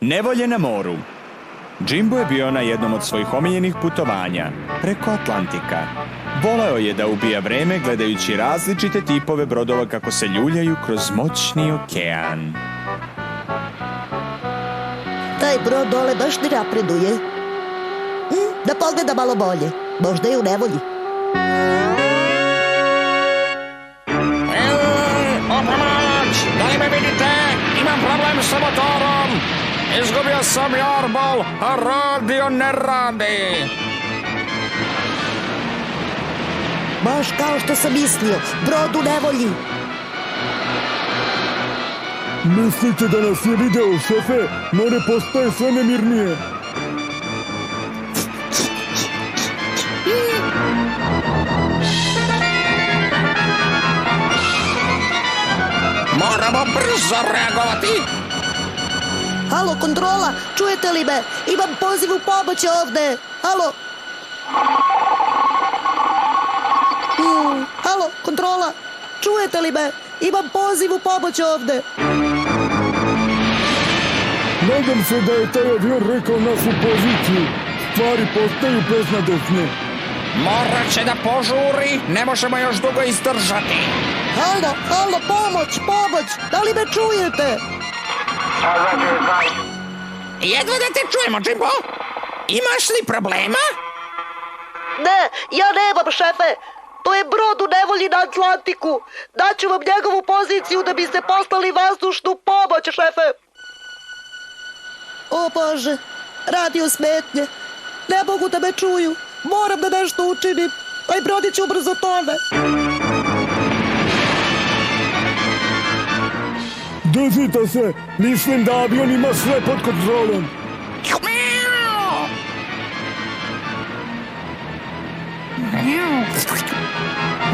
Nevolje na moru. Jimbo je bio na jednom od svojih omiljenih putovanja, preko Atlantika. Voleo je da ubija vreme gledajući različite tipove brodova kako se ljuljaju kroz moćni okean. Taj brod dole baš ne napreduje. Da pogleda malo bolje. Možda je u nevolji. Pomoć! Da li me vidite? Imam problem sa motorom. Izgubio sam jarbol, a radio ne radi. Baš kao što sam mislio. Brod u nevolji. Mislite da nas je video, šefe? More postaje sve nemirnije. Moramo brzo reagovati. Halo, kontrola, čujete li me? Imam poziv u pomoć ovde. Halo? Halo, kontrola, čujete li me? Imam poziv u pomoć ovde. Nadam se da je taj avion rekao našu poziciju. Stvari postaju beznadošne. Morat će da požuri, ne možemo još dugo izdržati. Halo, pomoć, da li me čujete? Jedva da te čujemo, Jimbo. Imaš li problema? Ne, ja nemam, šefe. To je brod u nevolji na Atlantiku. Daću vam njegovu poziciju da biste poslali vazdušnu pomoć, šefe. O Bože, radio smetnje. Ne mogu da me čuju. Moram da nešto učinim. Taj brodić ubrzo tone. Držite se, mislim da avion ima sve pod kontrolom.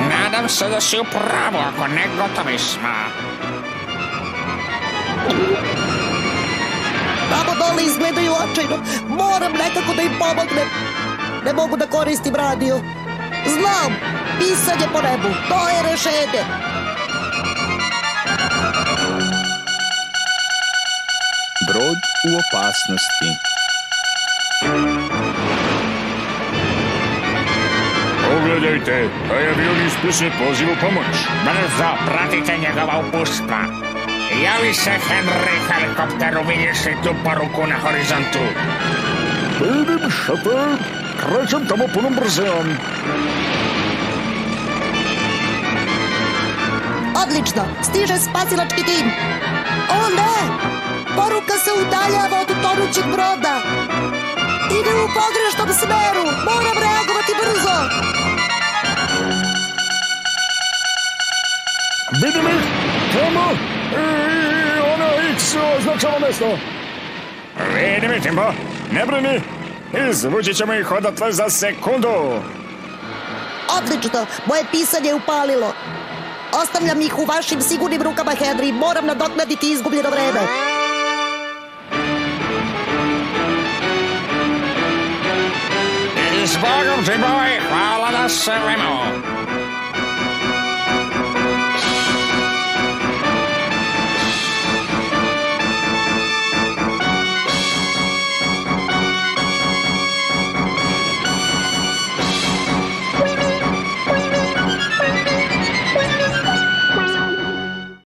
Nadam se da si u pravu, ako ne, gotovi smo. Tamo dole izgledaju očajno. Moram nekako da im pomognem. Ne mogu da koristim radio. Znam, pisanje po nebu, to je rešenje. Brod u opasnosti. Pogledajte, taj avion ispisuje poziv u pomoć. Brzo, pratite njegova uputstva. Javi se, Henry, helikopteru, vidiš li tu poruku na horizontu? Vidim, šefe, krećem tamo punom brzinom. Odlično, stiže spasilački tim. O ne, poruka se udaljava od tonućeg broda. Ide u pogrešnom smeru, moram reagovati brzo. Vidim ih, tamo, i ono X označava mesto. Vidim ih, Jimbo, ne brini, izvući ćemo ih odatle za sekundu. Odlično, moje pisanje je upalilo. Ostavljam ih u vašim sigurnim rukama, Henry. Moram nadoknaditi izgubljeno vreme. I s Bogom, Jimbo, i hvala na svemu.